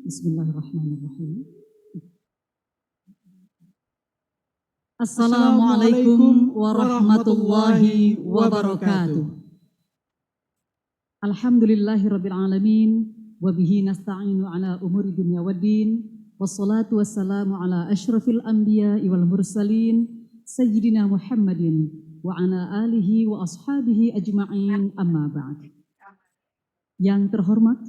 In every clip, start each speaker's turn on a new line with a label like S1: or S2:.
S1: Bismillahirrahmanirrahim. Assalamualaikum warahmatullahi wabarakatuh. Alhamdulillahirabbil alamin wa bihi nasta'inu ala umuri dunya waddin wassalatu wassalamu ala asyrafil anbiya'i wal mursalin sayyidina Muhammadin wa ala alihi wa ashabihi ajma'in amma ba'd. Yang terhormat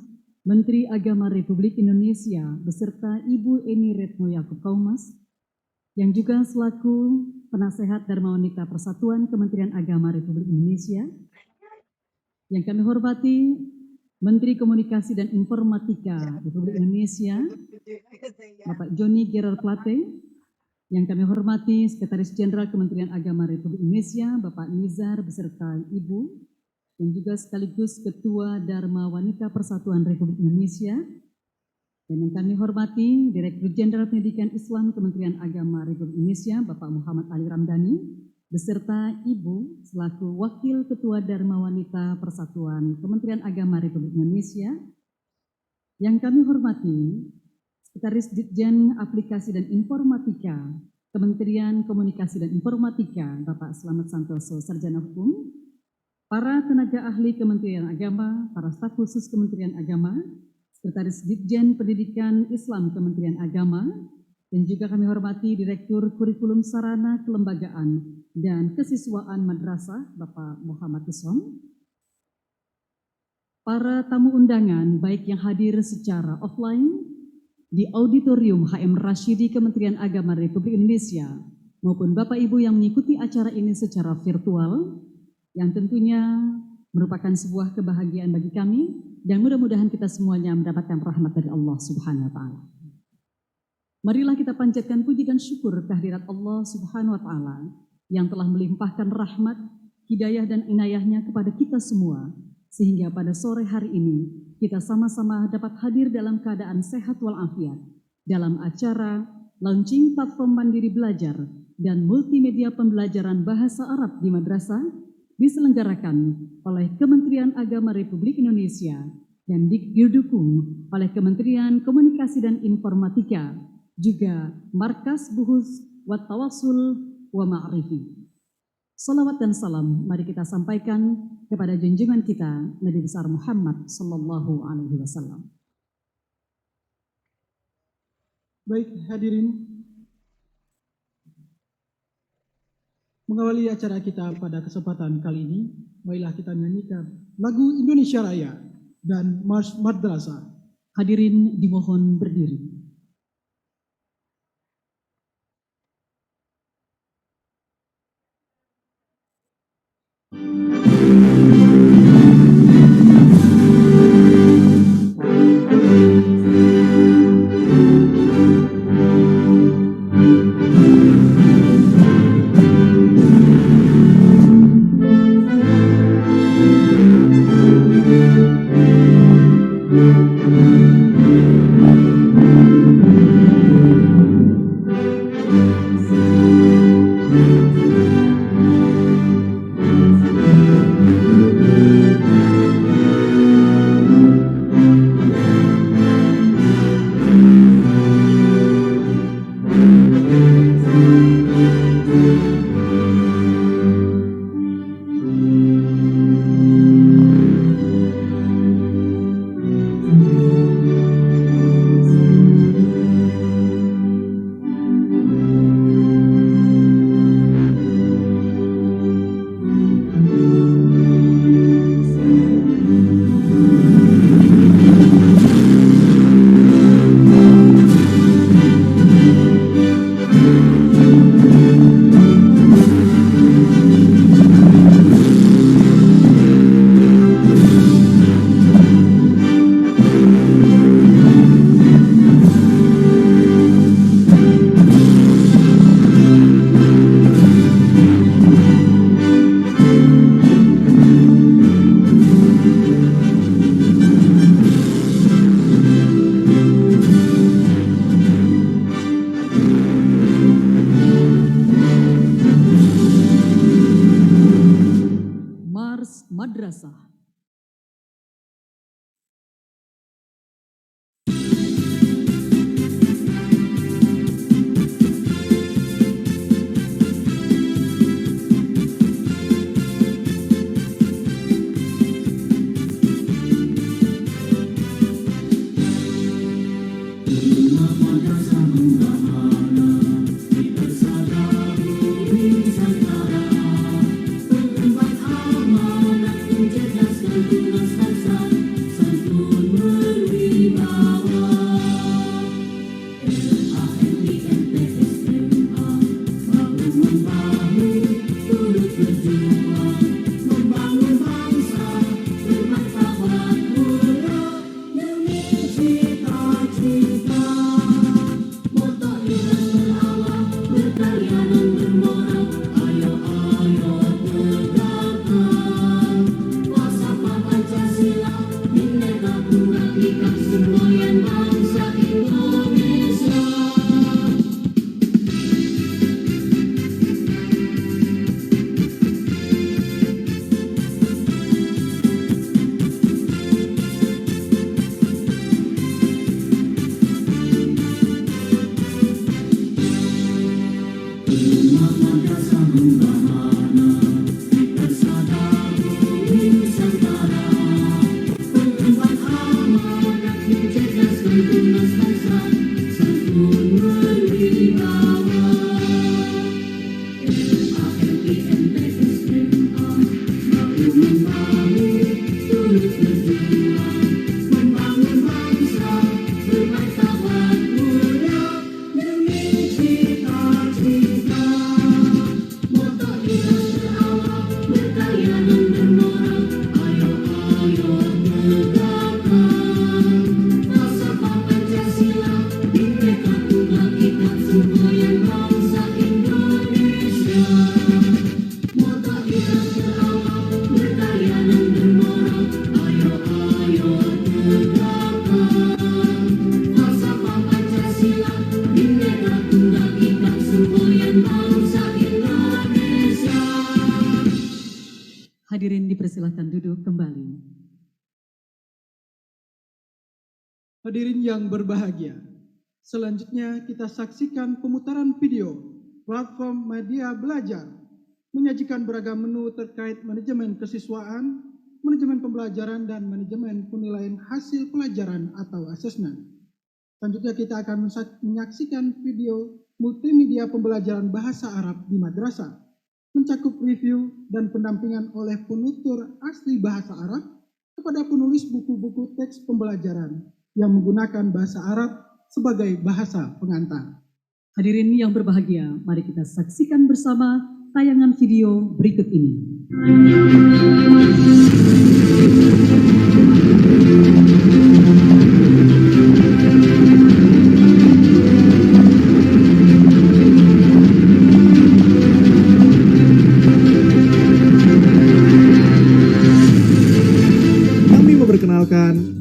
S1: Menteri Agama Republik Indonesia beserta Ibu Eni Retno Yaakob Kaumas, yang juga selaku Penasehat Dharma Wanita Persatuan Kementerian Agama Republik Indonesia, yang kami hormati Menteri Komunikasi dan Informatika Republik Indonesia, Bapak Joni Gerard Plate, yang kami hormati Sekretaris Jenderal Kementerian Agama Republik Indonesia, Bapak Nizar beserta Ibu, yang juga sekaligus Ketua Dharma Wanita Persatuan Republik Indonesia, dan yang kami hormati Direktur Jenderal Pendidikan Islam Kementerian Agama Republik Indonesia, Bapak Muhammad Ali Ramdhani, beserta Ibu selaku Wakil Ketua Dharma Wanita Persatuan Kementerian Agama Republik Indonesia, yang kami hormati Sekretaris Ditjen Aplikasi dan Informatika Kementerian Komunikasi dan Informatika, Bapak Slamet Santoso, Sarjana Hukum, para tenaga ahli Kementerian Agama, para staf khusus Kementerian Agama, Sekretaris Ditjen Pendidikan Islam Kementerian Agama, dan juga kami hormati Direktur Kurikulum Sarana Kelembagaan dan Kesiswaan Madrasah, Bapak Muhammad Isom, para tamu undangan baik yang hadir secara offline di Auditorium HM Rashidi Kementerian Agama Republik Indonesia, maupun Bapak Ibu yang mengikuti acara ini secara virtual, yang tentunya merupakan sebuah kebahagiaan bagi kami, dan mudah-mudahan kita semuanya mendapatkan rahmat dari Allah Subhanahu wa Ta'ala. Marilah kita panjatkan puji dan syukur kehadirat Allah Subhanahu wa Ta'ala yang telah melimpahkan rahmat, hidayah dan inayahnya kepada kita semua, sehingga pada sore hari ini kita sama-sama dapat hadir dalam keadaan sehat walafiat dalam acara launching platform Mandiri Belajar dan multimedia pembelajaran bahasa Arab di madrasah, diselenggarakan oleh Kementerian Agama Republik Indonesia dan didukung oleh Kementerian Komunikasi dan Informatika, juga Markas Buhus wa Tawassul wa Ma'rifi. Salawat dan salam mari kita sampaikan kepada junjungan kita Nabi besar Muhammad sallallahu alaihi wasallam.
S2: Baik hadirin, mengawali acara kita pada kesempatan kali ini, marilah kita menyanyikan lagu Indonesia Raya dan Mars Madrasah.
S1: Hadirin dimohon berdiri. Hadirin dipersilahkan duduk kembali.
S2: Hadirin yang berbahagia, selanjutnya kita saksikan pemutaran video platform media belajar menyajikan beragam menu terkait manajemen kesiswaan, manajemen pembelajaran, dan manajemen penilaian hasil pelajaran atau asesmen. Selanjutnya kita akan menyaksikan video multimedia pembelajaran bahasa Arab di madrasah, mencakup review dan pendampingan oleh penutur asli bahasa Arab kepada penulis buku-buku teks pembelajaran yang menggunakan bahasa Arab sebagai bahasa pengantar.
S1: Hadirin yang berbahagia, mari kita saksikan bersama tayangan video berikut ini.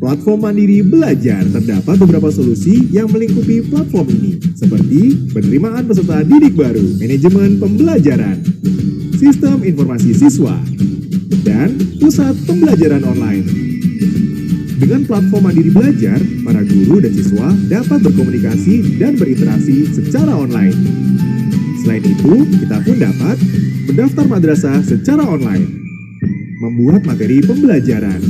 S3: Platform Mandiri Belajar. Terdapat beberapa solusi yang melingkupi platform ini, seperti penerimaan peserta didik baru, manajemen pembelajaran, sistem informasi siswa, dan pusat pembelajaran online. Dengan platform Mandiri Belajar, para guru dan siswa dapat berkomunikasi dan berinteraksi secara online. Selain itu, kita pun dapat mendaftar madrasah secara online, membuat materi pembelajaran,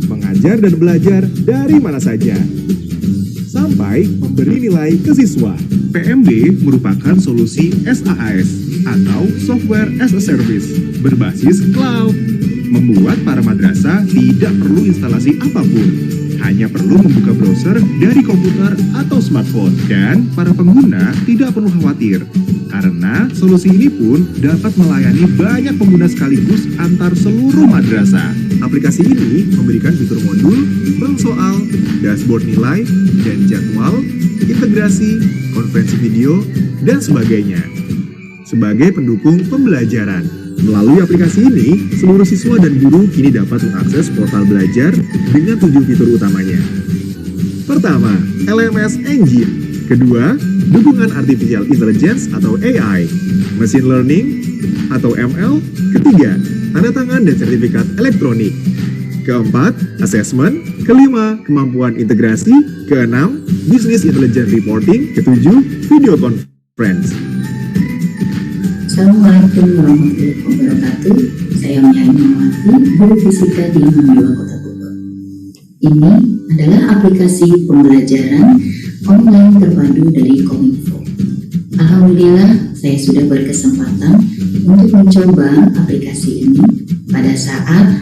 S3: mengajar dan belajar dari mana saja, sampai memberi nilai ke siswa. PMB merupakan solusi SaaS atau Software as a Service berbasis cloud, membuat para madrasah tidak perlu instalasi apapun, hanya perlu membuka browser dari komputer atau smartphone, dan para pengguna tidak perlu khawatir karena solusi ini pun dapat melayani banyak pengguna sekaligus antar seluruh madrasah. Aplikasi ini memberikan fitur modul, bank soal, dashboard nilai, dan jadwal, integrasi, konferensi video, dan sebagainya sebagai pendukung pembelajaran. Melalui aplikasi ini, seluruh siswa dan guru kini dapat mengakses portal belajar dengan 7 fitur utamanya. Pertama, LMS Engine. Kedua, dukungan Artificial Intelligence atau AI, Machine Learning atau ML. Ketiga, tanda tangan dan sertifikat elektronik. Keempat, assessment. Kelima, kemampuan integrasi. Keenam, business intelligence reporting. Ketujuh, video conference.
S4: Assalamualaikum warahmatullahi wabarakatuh. Saya Mia Imawati, guru fisika di Mandua Kota Bogor. Ini adalah aplikasi pembelajaran online terpadu dari Kominfo. Alhamdulillah, saya sudah berkesempatan untuk mencoba aplikasi ini pada saat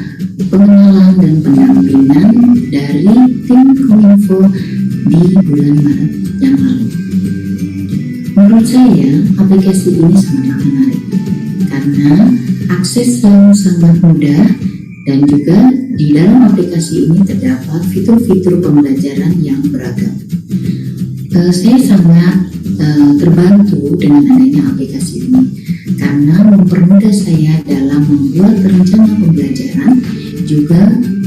S4: pengenalan dan pendampingan dari tim Kominfo di bulan Maret yang lalu. Menurut saya, aplikasi ini sangatlah menarik karena akses yang sangat mudah dan juga di dalam aplikasi ini terdapat fitur-fitur pembelajaran yang beragam. Saya sangat terbantu dengan adanya aplikasi ini karena mempermudah saya dalam membuat rencana pembelajaran, juga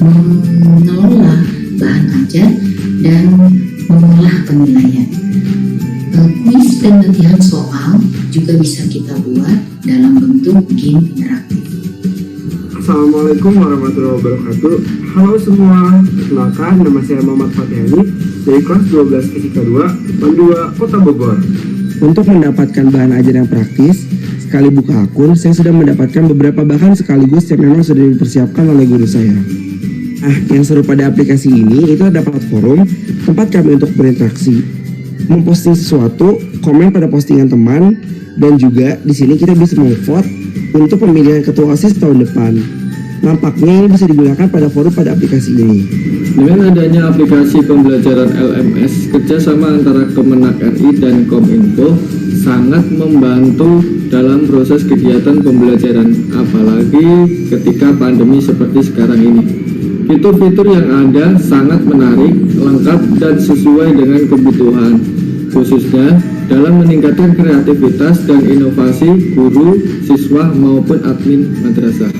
S4: mengelola bahan ajar dan mengolah penilaian. Kuis dan latihan soal juga bisa kita buat dalam bentuk game interaktif.
S5: Assalamualaikum warahmatullahi wabarakatuh. Halo semua, perkenalkan nama saya Muhammad Fatihani dari kelas 12 Fisika 2, PAN 2, Kota Bogor. Untuk mendapatkan bahan ajar yang praktis, sekali buka akun, saya sudah mendapatkan beberapa bahan sekaligus yang memang sudah dipersiapkan oleh guru saya. Nah, yang seru pada aplikasi ini itu dapat forum tempat kami untuk berinteraksi, memposting sesuatu, komen pada postingan teman, dan juga di sini kita bisa memvote untuk pemilihan ketua OSIS tahun depan. Nampaknya ini bisa digunakan pada forum pada aplikasi ini.
S6: Dengan adanya aplikasi pembelajaran LMS, kerjasama antara Kemenak RI dan Kominfo sangat membantu dalam proses kegiatan pembelajaran, apalagi ketika pandemi seperti sekarang ini. Fitur-fitur yang ada sangat menarik, lengkap, dan sesuai dengan kebutuhan, khususnya dalam meningkatkan kreativitas dan inovasi guru, siswa, maupun admin madrasah.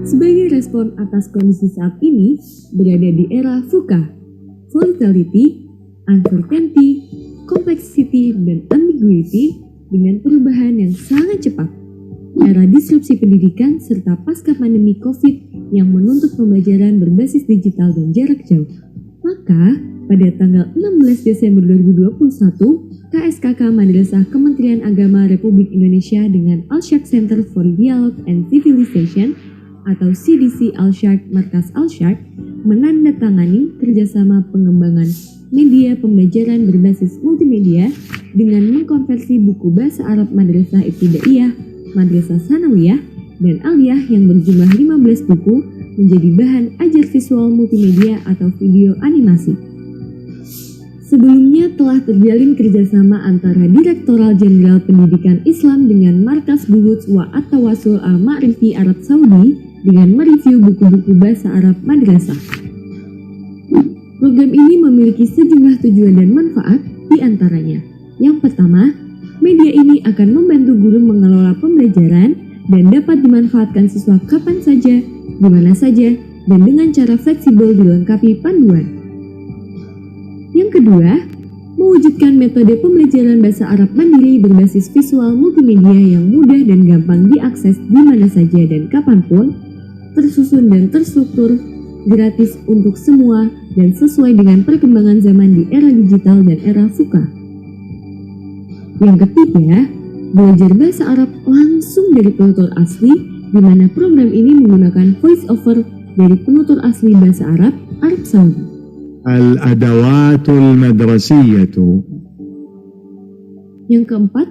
S7: Sebagai respon atas kondisi saat ini, berada di era VUCA, volatility, uncertainty, complexity, dan ambiguity dengan perubahan yang sangat cepat. Era disrupsi pendidikan serta pasca pandemi COVID yang menuntut pembelajaran berbasis digital dan jarak jauh. Maka, pada tanggal 16 Desember 2021, KSKK Madrasah Kementerian Agama Republik Indonesia dengan Al-Sharq Center for Dialogue and Civilization atau CDC Al-Sharq Markas Al-Sharq menandatangani kerjasama pengembangan media pembelajaran berbasis multimedia dengan mengkonversi buku bahasa Arab Madrasah Ibtidaiyah, Madrasah Sanawiyah, dan Aliyah yang berjumlah 15 buku menjadi bahan ajar visual multimedia atau video animasi. Sebelumnya telah terjalin kerjasama antara Direktoral Jenderal Pendidikan Islam dengan Markas Buhuts wa At-Tawasul Al-Ma'rifi Arab Saudi dengan mereview buku-buku bahasa Arab madrasah. Program ini memiliki sejumlah tujuan dan manfaat, di antaranya. Yang pertama, media ini akan membantu guru mengelola pembelajaran dan dapat dimanfaatkan siswa kapan saja, di mana saja, dan dengan cara fleksibel dilengkapi panduan. Yang kedua, mewujudkan metode pembelajaran bahasa Arab mandiri berbasis visual multimedia yang mudah dan gampang diakses di mana saja dan kapanpun, tersusun dan terstruktur, gratis untuk semua, dan sesuai dengan perkembangan zaman di era digital dan era VUCA. Yang ketiga, belajar bahasa Arab langsung dari penutur asli, di mana program ini menggunakan voice over dari penutur asli bahasa Arab, Arab Saudi.
S8: Al-adawatul madrasiyatu.
S7: Yang keempat,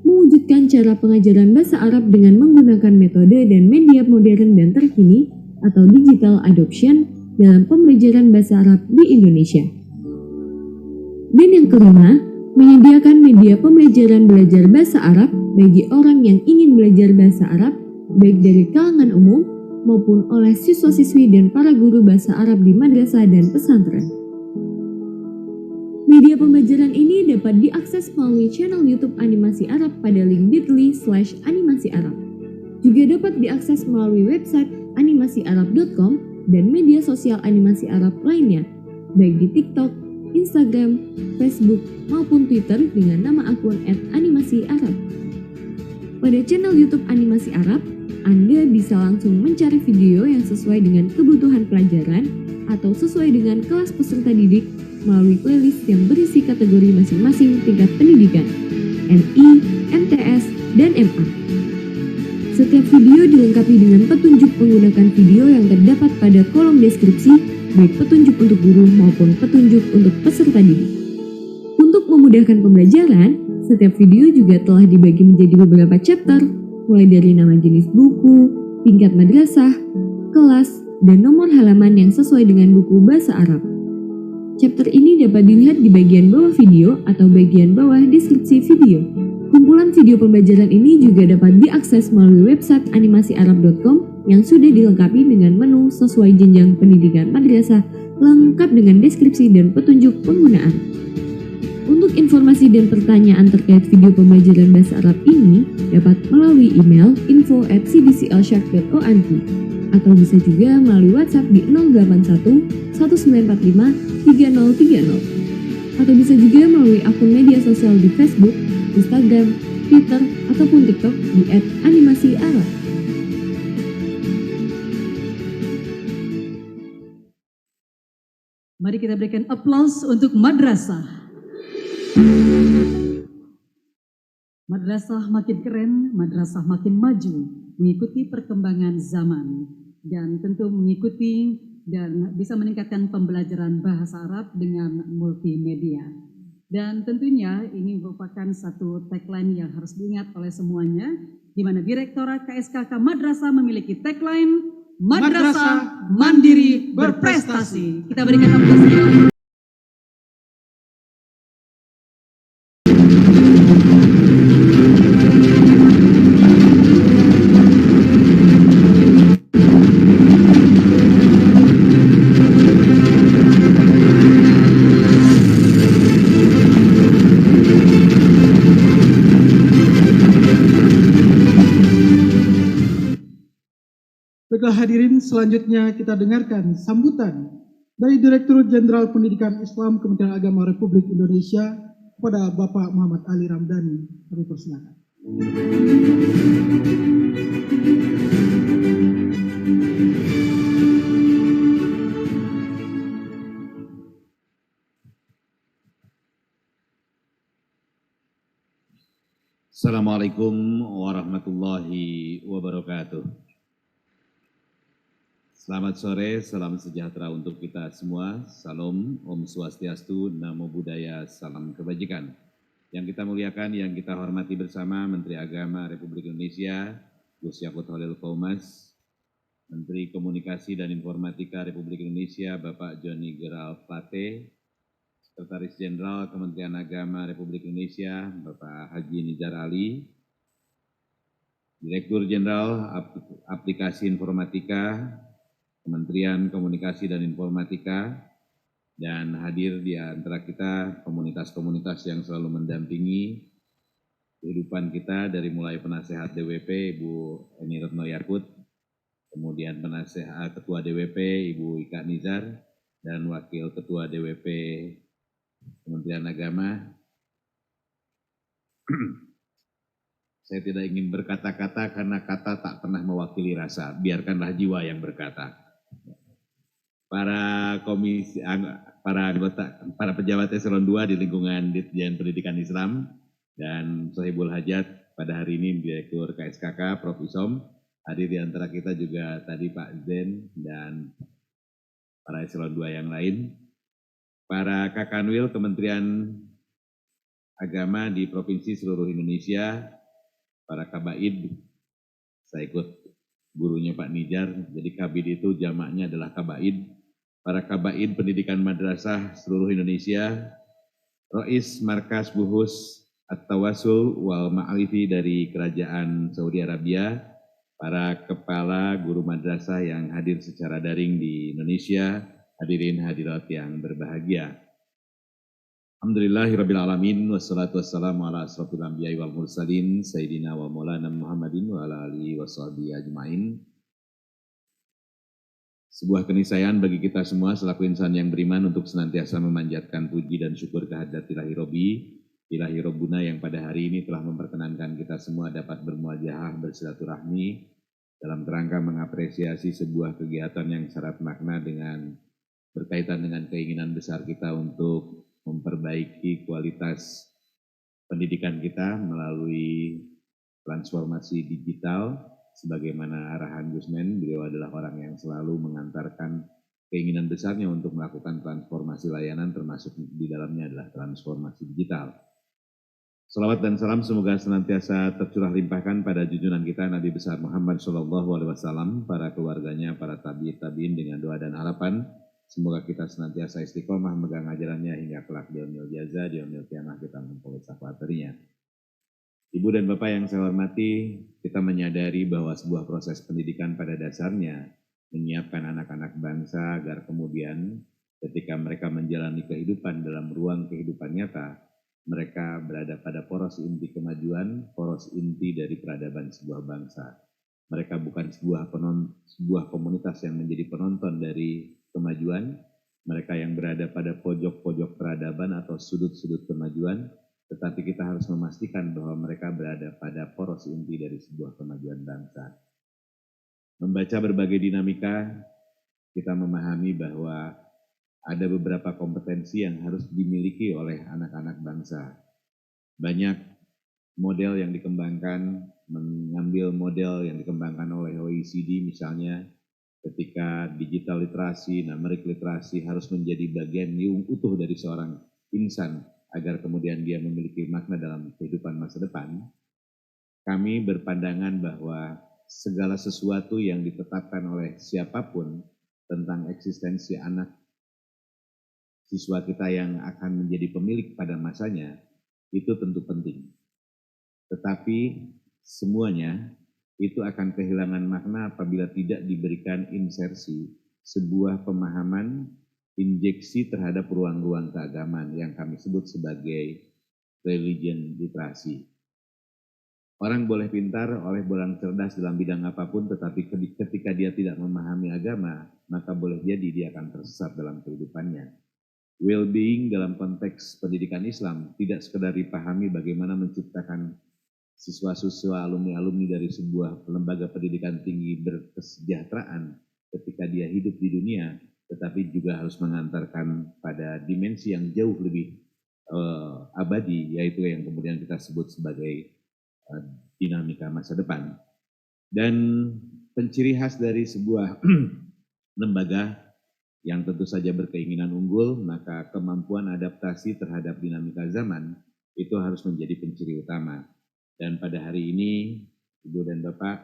S7: mewujudkan cara pengajaran bahasa Arab dengan menggunakan metode dan media modern dan terkini atau digital adoption dalam pembelajaran bahasa Arab di Indonesia. Dan yang kelima, menyediakan media pembelajaran belajar bahasa Arab bagi orang yang ingin belajar bahasa Arab, baik dari kalangan umum maupun oleh siswa-siswi dan para guru bahasa Arab di madrasah dan pesantren. Media pembelajaran ini dapat diakses melalui channel YouTube Animasi Arab pada link bit.ly/animasi Arab. Juga dapat diakses melalui website animasiarab.com dan media sosial animasi Arab lainnya, baik di TikTok, Instagram, Facebook, maupun Twitter dengan nama akun @animasiarab. Pada channel YouTube Animasi Arab, Anda bisa langsung mencari video yang sesuai dengan kebutuhan pelajaran atau sesuai dengan kelas peserta didik melalui playlist yang berisi kategori masing-masing tingkat pendidikan, MI, MTS, dan MA. Setiap video dilengkapi dengan petunjuk menggunakan video yang terdapat pada kolom deskripsi, baik petunjuk untuk guru maupun petunjuk untuk peserta didik. Untuk memudahkan pembelajaran, setiap video juga telah dibagi menjadi beberapa chapter, mulai dari nama jenis buku, tingkat madrasah, kelas, dan nomor halaman yang sesuai dengan buku bahasa Arab. Chapter ini dapat dilihat di bagian bawah video atau bagian bawah deskripsi video. Kumpulan video pembelajaran ini juga dapat diakses melalui website animasiarab.com yang sudah dilengkapi dengan menu sesuai jenjang pendidikan madrasah lengkap dengan deskripsi dan petunjuk penggunaan. Untuk informasi dan pertanyaan terkait video pembelajaran bahasa Arab ini dapat melalui email info@cdclshark.org atau bisa juga melalui WhatsApp di 081 1945 3030 atau bisa juga melalui akun media sosial di Facebook, Instagram, Twitter, ataupun TikTok di @animasiarab.
S1: Mari kita berikan aplaus untuk madrasah. Madrasah makin keren, madrasah makin maju, mengikuti perkembangan zaman, dan tentu mengikuti dan bisa meningkatkan pembelajaran bahasa Arab dengan multimedia. Dan tentunya ini merupakan satu tagline yang harus diingat oleh semuanya, di mana Direktorat KSKK Madrasah memiliki tagline Madrasah Mandiri Berprestasi. Kita berikan aplaus.
S2: Baiklah hadirin, selanjutnya kita dengarkan sambutan dari Direktur Jenderal Pendidikan Islam Kementerian Agama Republik Indonesia kepada Bapak Muhammad Ali Ramdhani. Kami persilakan.
S8: Assalamualaikum warahmatullahi wabarakatuh. Selamat sore, salam sejahtera untuk kita semua. Salam, Om Swastiastu, Namo Buddhaya, salam kebajikan. Yang kita muliakan, yang kita hormati bersama Menteri Agama Republik Indonesia, Gus Yakut Holil Qaumas, Menteri Komunikasi dan Informatika Republik Indonesia, Bapak Joni Gerald Plate, Sekretaris Jenderal Kementerian Agama Republik Indonesia, Bapak Haji Nizar Ali, Direktur Jenderal Aplikasi Informatika, Kementerian Komunikasi dan Informatika, dan hadir di antara kita komunitas-komunitas yang selalu mendampingi kehidupan kita dari mulai penasehat DWP Ibu Eni Retno Yakut, kemudian penasehat Ketua DWP Ibu Ika Nizar, dan Wakil Ketua DWP Kementerian Agama. Saya tidak ingin berkata-kata karena kata tak pernah mewakili rasa, biarkanlah jiwa yang berkata. Para anggota, para pejabat eselon 2 di lingkungan Ditjen Pendidikan Islam dan Sohibul Hajat pada hari ini Direktur KSKK Prof. Isom, hadir di antara kita juga tadi Pak Zen dan para eselon 2 yang lain, para Kakanwil Kementerian Agama di provinsi seluruh Indonesia, para Kabaid, saya ikut gurunya Pak Nijar, jadi Kabid itu jamaknya adalah Kabaid, para Kabaid Pendidikan Madrasah seluruh Indonesia, Rois Markas Buhus At-Tawasul wal Ma'alifi dari Kerajaan Saudi Arabia, para Kepala Guru Madrasah yang hadir secara daring di Indonesia, hadirin hadirat yang berbahagia. Alhamdulillahirabbil alamin wassalatu wassalamu ala asrofil anbiya'i wal mursalin sayyidina wa maulana Muhammadin wa ala alihi washabbihi ajmain. Sebuah keniscayaan bagi kita semua selaku insan yang beriman untuk senantiasa memanjatkan puji dan syukur kehadirat Ilahi Robbi, Ilahi Robbuna yang pada hari ini telah memperkenankan kita semua dapat bermuajahah bersilaturahmi dalam kerangka mengapresiasi sebuah kegiatan yang syarat makna dengan berkaitan dengan keinginan besar kita untuk memperbaiki kualitas pendidikan kita melalui transformasi digital. Sebagaimana arahan Gusmen, beliau adalah orang yang selalu mengantarkan keinginan besarnya untuk melakukan transformasi layanan, termasuk di dalamnya adalah transformasi digital. Salawat dan salam semoga senantiasa tercurah limpahkan pada junjungan kita Nabi besar Muhammad SAW, para keluarganya, para tabi'in dengan doa dan harapan. Semoga kita senantiasa istiqomah megang ajarannya hingga kelak di yaumil jaza, di yaumil qiyamah kita memperoleh syafaat darinya. Ibu dan Bapak yang saya hormati, kita menyadari bahwa sebuah proses pendidikan pada dasarnya menyiapkan anak-anak bangsa agar kemudian ketika mereka menjalani kehidupan dalam ruang kehidupan nyata, mereka berada pada poros inti kemajuan, poros inti dari peradaban sebuah bangsa. Mereka bukan sebuah komunitas yang menjadi penonton dari kemajuan, mereka yang berada pada pojok-pojok peradaban atau sudut-sudut kemajuan, tetapi kita harus memastikan bahwa mereka berada pada poros inti dari sebuah kemajuan bangsa. Membaca berbagai dinamika, kita memahami bahwa ada beberapa kompetensi yang harus dimiliki oleh anak-anak bangsa. Banyak model yang dikembangkan, mengambil model yang dikembangkan oleh OECD misalnya, ketika digital literasi, numeric literasi harus menjadi bagian utuh dari seorang insan agar kemudian dia memiliki makna dalam kehidupan masa depan. Kami berpandangan bahwa segala sesuatu yang ditetapkan oleh siapapun tentang eksistensi anak siswa kita yang akan menjadi pemilik pada masanya, itu tentu penting. Tetapi semuanya itu akan kehilangan makna apabila tidak diberikan insersi, sebuah pemahaman, injeksi terhadap ruang-ruang keagamaan yang kami sebut sebagai religion literasi. Orang boleh pintar, boleh cerdas dalam bidang apapun, tetapi ketika dia tidak memahami agama, maka boleh jadi dia akan tersesat dalam kehidupannya. Well-being dalam konteks pendidikan Islam tidak sekedar dipahami bagaimana menciptakan siswa-siswa alumni-alumni dari sebuah lembaga pendidikan tinggi berkesejahteraan ketika dia hidup di dunia, tetapi juga harus mengantarkan pada dimensi yang jauh lebih abadi, yaitu yang kemudian kita sebut sebagai dinamika masa depan. Dan penciri khas dari sebuah lembaga yang tentu saja berkeinginan unggul, maka kemampuan adaptasi terhadap dinamika zaman itu harus menjadi penciri utama. Dan pada hari ini, Ibu dan Bapak,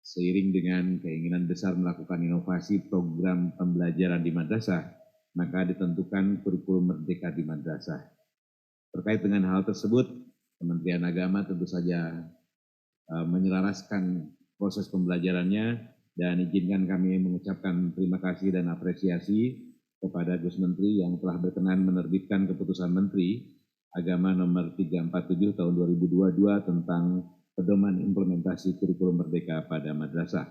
S8: seiring dengan keinginan besar melakukan inovasi program pembelajaran di madrasah, maka ditentukan kurikulum merdeka di madrasah. Terkait dengan hal tersebut, Kementerian Agama tentu saja menyelaraskan proses pembelajarannya, dan izinkan kami mengucapkan terima kasih dan apresiasi kepada Gus Menteri yang telah berkenan menerbitkan keputusan Menteri Agama nomor 347 tahun 2022 tentang pedoman implementasi kurikulum merdeka pada madrasah.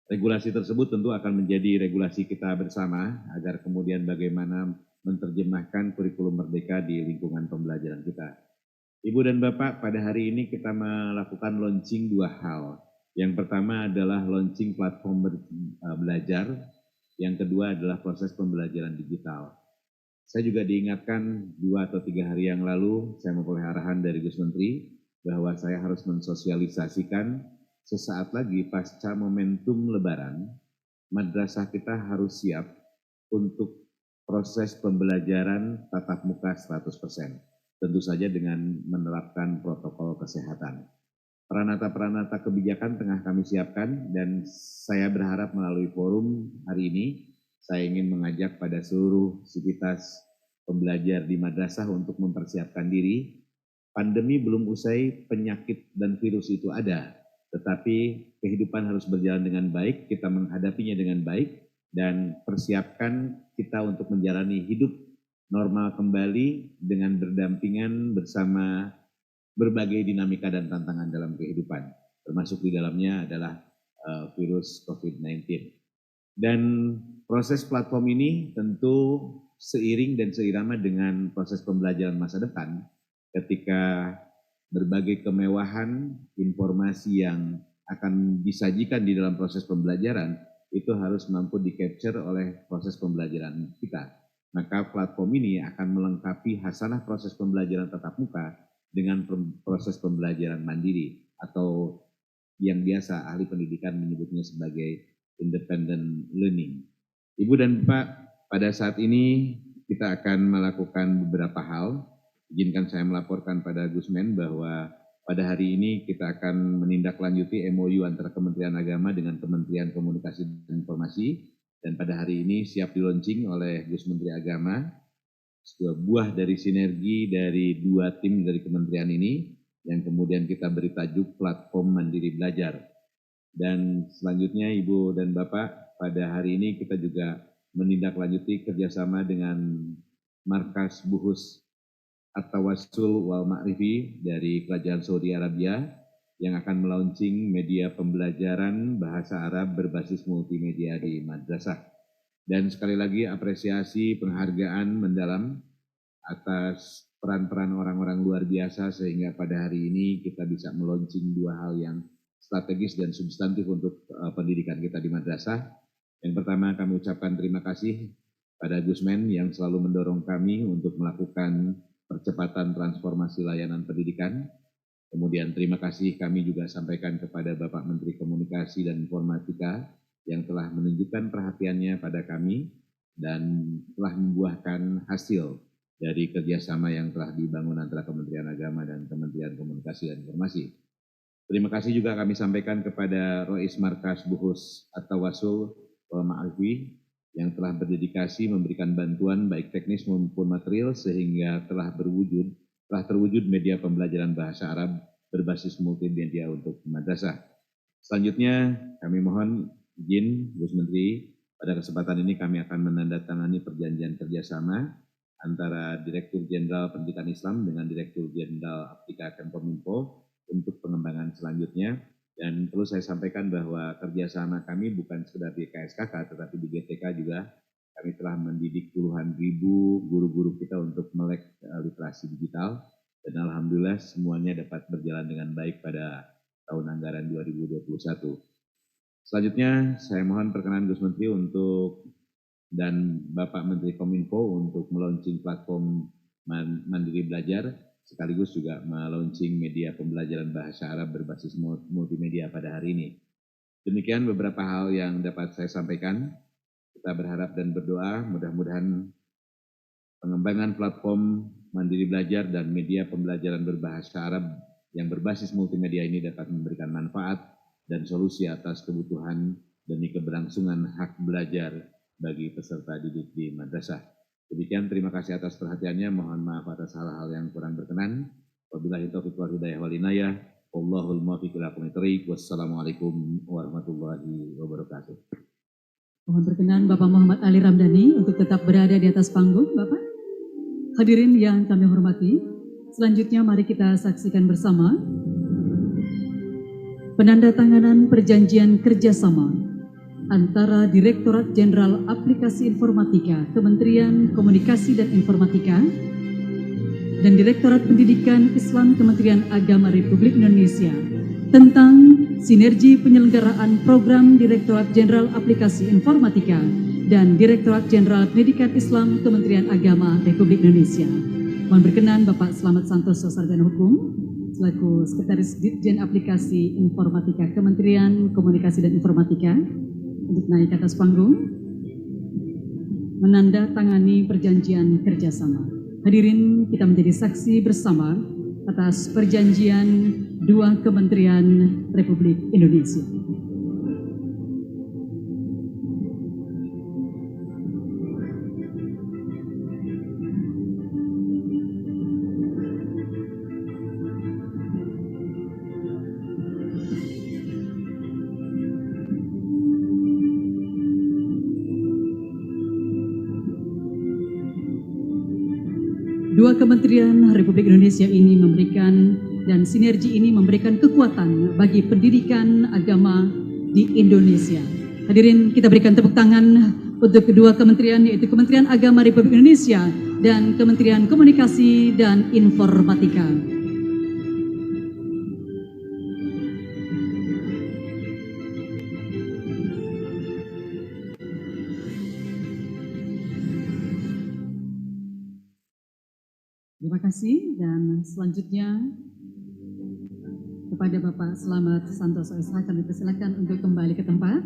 S8: Regulasi tersebut tentu akan menjadi regulasi kita bersama agar kemudian bagaimana menerjemahkan kurikulum merdeka di lingkungan pembelajaran kita. Ibu dan Bapak, pada hari ini kita melakukan launching dua hal. Yang pertama adalah launching platform belajar, yang kedua adalah proses pembelajaran digital. Saya juga diingatkan 2 atau 3 hari yang lalu, saya memperoleh arahan dari Gus Menteri, bahwa saya harus mensosialisasikan sesaat lagi pasca momentum Lebaran, madrasah kita harus siap untuk proses pembelajaran tatap muka 100%. Tentu saja dengan menerapkan protokol kesehatan. Peranata-peranata kebijakan tengah kami siapkan, dan saya berharap melalui forum hari ini, saya ingin mengajak pada seluruh sivitas pembelajar di madrasah untuk mempersiapkan diri. Pandemi belum usai, penyakit dan virus itu ada, tetapi kehidupan harus berjalan dengan baik, kita menghadapinya dengan baik, dan persiapkan kita untuk menjalani hidup normal kembali dengan berdampingan bersama berbagai dinamika dan tantangan dalam kehidupan, termasuk di dalamnya adalah virus COVID-19. Dan proses platform ini tentu seiring dan seirama dengan proses pembelajaran masa depan, ketika berbagai kemewahan informasi yang akan disajikan di dalam proses pembelajaran itu harus mampu di-capture oleh proses pembelajaran kita. Maka platform ini akan melengkapi hasanah proses pembelajaran tatap muka dengan proses pembelajaran mandiri atau yang biasa ahli pendidikan menyebutnya sebagai independent learning. Ibu dan Bapak, pada saat ini kita akan melakukan beberapa hal. Izinkan saya melaporkan pada Gusmen bahwa pada hari ini kita akan menindaklanjuti MOU antara Kementerian Agama dengan Kementerian Komunikasi dan Informasi, dan pada hari ini siap di-launching oleh Gus Menteri Agama, sebuah buah dari sinergi dari dua tim dari kementerian ini, yang kemudian kita beri tajuk Platform Mandiri Belajar. Dan selanjutnya Ibu dan Bapak, pada hari ini kita juga menindaklanjuti kerjasama dengan Markas Buhus At-Tawassul wal Ma'rifi dari Kerajaan Saudi Arabia yang akan melaunching media pembelajaran bahasa Arab berbasis multimedia di madrasah. Dan sekali lagi apresiasi penghargaan mendalam atas peran-peran orang-orang luar biasa sehingga pada hari ini kita bisa melaunching dua hal yang strategis dan substantif untuk pendidikan kita di madrasah. Yang pertama kami ucapkan terima kasih pada Gusmen yang selalu mendorong kami untuk melakukan percepatan transformasi layanan pendidikan. Kemudian terima kasih kami juga sampaikan kepada Bapak Menteri Komunikasi dan Informatika yang telah menunjukkan perhatiannya pada kami dan telah membuahkan hasil dari kerjasama yang telah dibangun antara Kementerian Agama dan Kementerian Komunikasi dan Informasi. Terima kasih juga kami sampaikan kepada Rois Markas Buhus At-Tawassul wal Ma'rifi yang telah berdedikasi memberikan bantuan baik teknis maupun material sehingga telah terwujud media pembelajaran bahasa Arab berbasis multimedia untuk madrasah. Selanjutnya kami mohon izin Gus Menteri, pada kesempatan ini kami akan menandatangani perjanjian kerjasama antara Direktur Jenderal Pendidikan Islam dengan Direktur Jenderal Aptika Kemkominfo untuk pengembangan selanjutnya. Dan perlu saya sampaikan bahwa kerjasama kami bukan sekedar di KSKK, tetapi di GTK juga kami telah mendidik puluhan ribu guru-guru kita untuk melek literasi digital. Dan alhamdulillah semuanya dapat berjalan dengan baik pada tahun anggaran 2021. Selanjutnya saya mohon perkenan Gus Menteri dan Bapak Menteri Kominfo untuk melaunching platform Mandiri Belajar, sekaligus juga melaunching media pembelajaran bahasa Arab berbasis multimedia pada hari ini. Demikian beberapa hal yang dapat saya sampaikan. Kita berharap dan berdoa mudah-mudahan pengembangan platform Mandiri Belajar dan media pembelajaran berbahasa Arab yang berbasis multimedia ini dapat memberikan manfaat dan solusi atas kebutuhan demi keberlangsungan hak belajar bagi peserta didik di madrasah. Demikian, terima kasih atas perhatiannya. Mohon maaf atas hal-hal yang kurang berkenan. Wabillahi taufiq wal hidayah wal inayah. Wallahul muwaffiq ila aqwamit thoriq. Wassalamualaikum warahmatullahi wabarakatuh.
S1: Mohon berkenan Bapak Muhammad Ali Ramdhani untuk tetap berada di atas panggung, Bapak. Hadirin yang kami hormati, selanjutnya mari kita saksikan bersama penandatanganan perjanjian kerjasama antara Direktorat Jenderal Aplikasi Informatika Kementerian Komunikasi dan Informatika dan Direktorat Pendidikan Islam Kementerian Agama Republik Indonesia tentang sinergi penyelenggaraan program Direktorat Jenderal Aplikasi Informatika dan Direktorat Jenderal Pendidikan Islam Kementerian Agama Republik Indonesia. Mohon berkenan Bapak Slamet Santoso Sarjana Hukum selaku Sekretaris Ditjen Aplikasi Informatika Kementerian Komunikasi dan Informatika untuk naik ke atas panggung, menandatangani perjanjian kerjasama. Hadirin, kita menjadi saksi bersama atas perjanjian dua Kementerian Republik Indonesia. Dua Kementerian Republik Indonesia ini memberikan dan sinergi ini memberikan kekuatan bagi pendidikan agama di Indonesia. Hadirin, kita berikan tepuk tangan untuk kedua kementerian, yaitu Kementerian Agama Republik Indonesia dan Kementerian Komunikasi dan Informatika. Terima kasih, dan selanjutnya kepada Bapak Slamet Santoso SH kami persilakan untuk kembali ke tempat.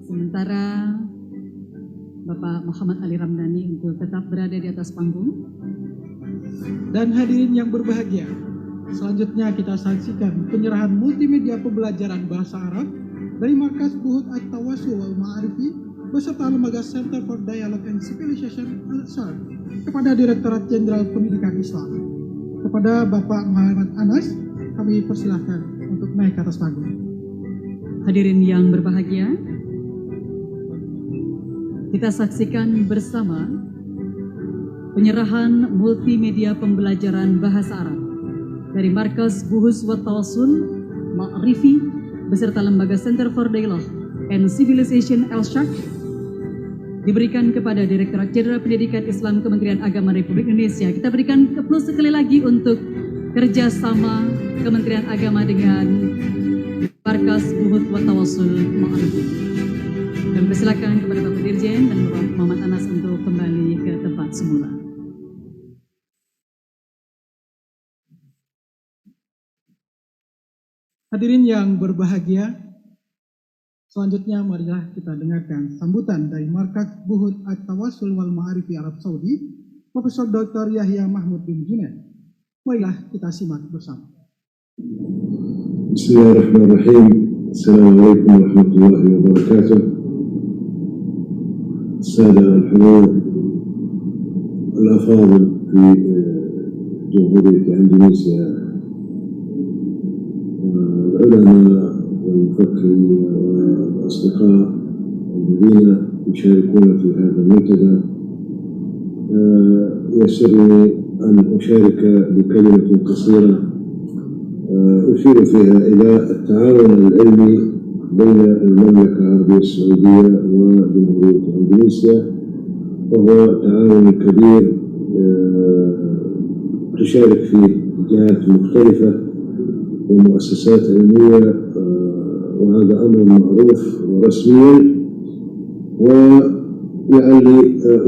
S1: Sementara Bapak Muhammad Ali Ramdhani untuk tetap berada di atas panggung.
S2: Dan hadirin yang berbahagia, selanjutnya kita saksikan penyerahan multimedia pembelajaran bahasa Arab dari Markas Buhut At-Tawassul wal Ma'arifi beserta Lembaga Center for Dialogue and Civilization Al-Azhar kepada Direktorat Jenderal Pendidikan Islam. Kepada Bapak Muhammad Anas, kami persilahkan untuk naik ke atas panggung.
S1: Hadirin yang berbahagia, kita saksikan bersama penyerahan multimedia pembelajaran bahasa Arab dari Markas Buhus wa Tawassul Ma'arifi beserta Lembaga Center for Dialogue and Civilization Al-Azhar diberikan kepada Direktorat Jenderal Pendidikan Islam Kementerian Agama Republik Indonesia. Kita berikan plus sekali lagi untuk kerjasama Kementerian Agama dengan Markas Buhut wa Tawassul Ma'arifi. Dan persilakan kepada Bapak Dirjen dan Bapak Muhammad Anas untuk kembali ke tempat semula.
S2: Hadirin yang berbahagia, selanjutnya marilah kita dengarkan sambutan dari Markas Buhut At-Tawassul wal Ma'arifi Arab Saudi, Profesor Dr. Yahya Mahmud bin Junaid. Marilah kita simak bersama.
S9: Bismillahirrahmanirrahim. Assalamualaikum warahmatullahi wabarakatuh. السادة الحضور الأفاضل في جمهورية أندونيسيا، العلماء والمفكرين والأصدقاء الذين يشاركون في هذا المنتدى، يسرني أن أشارك بكلمة قصيرة أشير فيها إلى التعاون العلمي بين المملكة العربية السعودية وجمهورية أندونيسيا، وهو تعاون كبير تشارك فيه جهات مختلفة ومؤسسات علمية، وهذا أمر معروف ورسميا. ولعلي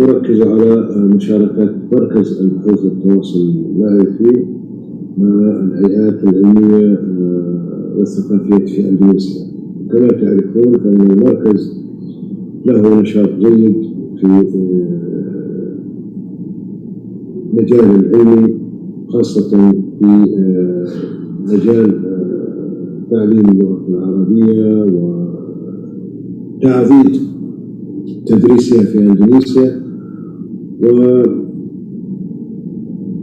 S9: أركز على مشاركة مركز البحوث والتواصل المعرفي مع الهيئات العلمية والثقافية في أندونيسيا. كما تعرفون فإن المركز له نشاط جيد في مجال العلمي، خاصة في مجال تعليم اللغة العربية وتعضيد تدريسها في أندونيسيا.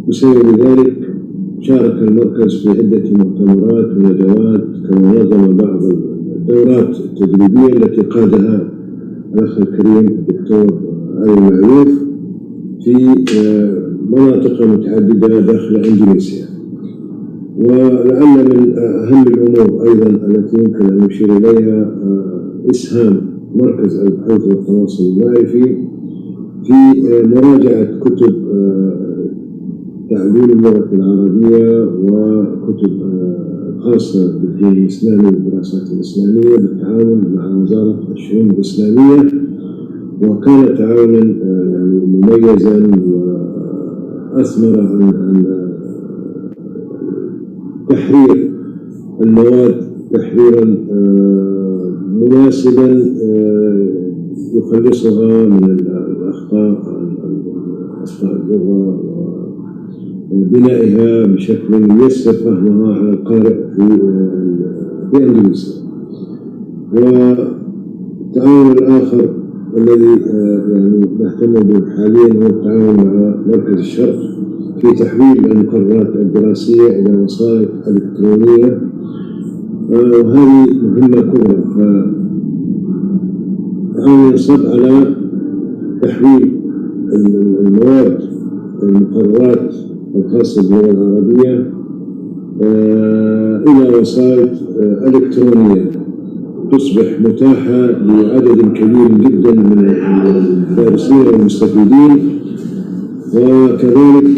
S9: وبسبب ذلك شارك المركز في عدة مؤتمرات وندوات، كما نظم بعض الدورات التدريبية التي قادها الأخ الكريم الدكتور علي المعلوف في مناطق متعددة داخل إندونيسيا. ولعل من أهم الأمور أيضا التي يمكن أن نشير إليها إسهام مركز البحوث والتواصل المعرفي في مراجعة كتب تعليم اللغة العربية وكتب خاصة بالدين الإسلامي والدراسات الإسلامية بالتعاون مع وزارة الشؤون الإسلامية، وكان تعاونا يعني مميزا وأثمر عن تحرير المواد تحريرا مناسبا يخلصها من الأخطاء اللغة وبنائها بشكل ييسر فهمها على القارئ في أندونيسيا. والتعاون الآخر الذي يعني نهتم به حاليا هو التعاون مع مركز الشرق في تحويل المقررات الدراسية إلى وسائط إلكترونية، وهذه مهمة كبرى. فالتعاون ينصب على تحويل المواد المقررات الخاصة باللغة العربية إلى وسائط إلكترونية تصبح متاحة لعدد كبير جدا من الدارسين والمستفيدين، وكذلك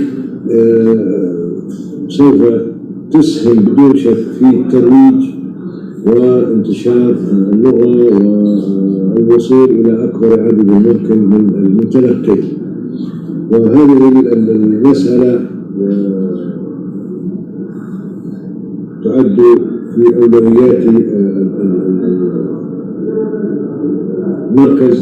S9: سوف تسهم بدون شك في ترويج وانتشار اللغة والوصول إلى أكبر عدد ممكن من المتلقين. وهذه المسألة تعد في أولويات المركز،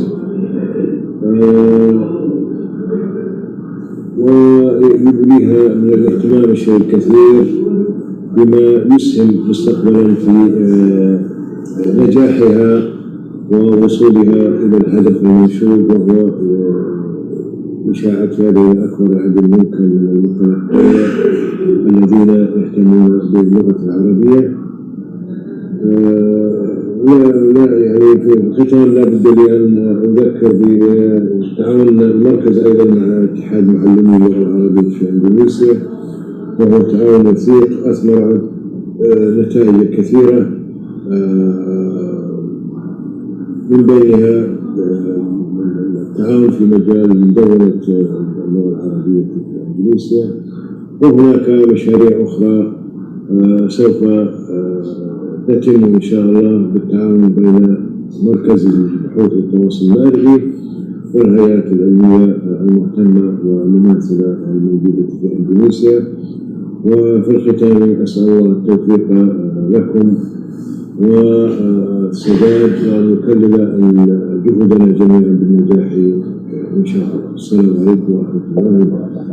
S9: ويبنيها من الاهتمام الكثير بما يسهم مستقبلا في نجاحها ووصولها إلى الهدف المنشود، وهو إشاعة هذه أكبر عدد ممكن من المقرئين الذين يهتمون باللغة العربية. لا يعني في الختام لا بد لي أن أذكر بتعاون المركز أيضا مع اتحاد معلمي اللغة العربية في إندونيسيا، وهو تعاون وثيق أثمر نتائج كثيرة، من بينها التعاون في مجال مدونة اللغة العربية في إندونيسيا، وهناك مشاريع أخرى سوف تتم إن شاء الله بالتعاون بين مركز البحوث والتواصل المعرفي والهيئات العلمية المهتمة والمماثلة الموجودة في إندونيسيا. وفي الختام أسأل الله التوفيق لكم والسداد، وأن يكلل جهودنا جميعا بالنجاح إن شاء الله. السلام عليكم ورحمة الله وبركاته.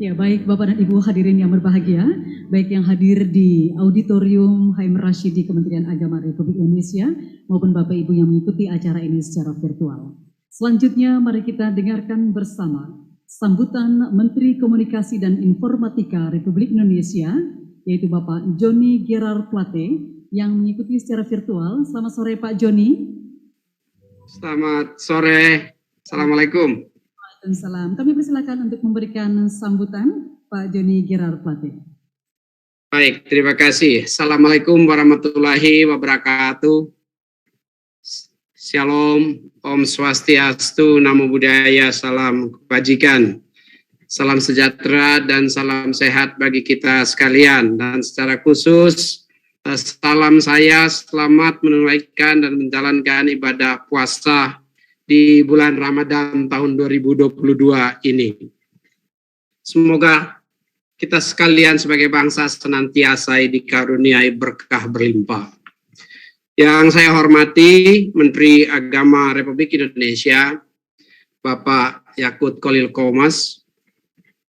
S1: Ya, baik Bapak dan Ibu hadirin yang berbahagia, baik yang hadir di Auditorium Haim Rashidi Kementerian Agama Republik Indonesia maupun Bapak Ibu yang mengikuti acara ini secara virtual. Selanjutnya mari kita dengarkan bersama sambutan Menteri Komunikasi dan Informatika Republik Indonesia, yaitu Bapak Johnny Gerard Plate yang mengikuti secara virtual. Selamat sore Pak Johnny.
S10: Selamat sore, Assalamualaikum.
S1: Waalaikumsalam. Kami persilakan untuk memberikan sambutan Pak Johnny Gerard Plate.
S10: Baik, terima kasih. Assalamualaikum warahmatullahi wabarakatuh. Shalom, Om Swastiastu, Namo Buddhaya, salam kebajikan, salam sejahtera dan salam sehat bagi kita sekalian. Dan secara khusus, salam saya selamat menunaikan dan menjalankan ibadah puasa di bulan Ramadan tahun 2022 ini. Semoga kita sekalian sebagai bangsa senantiasa dikaruniai berkah berlimpah. Yang saya hormati Menteri Agama Republik Indonesia, Bapak Yakut Khalil Qomas.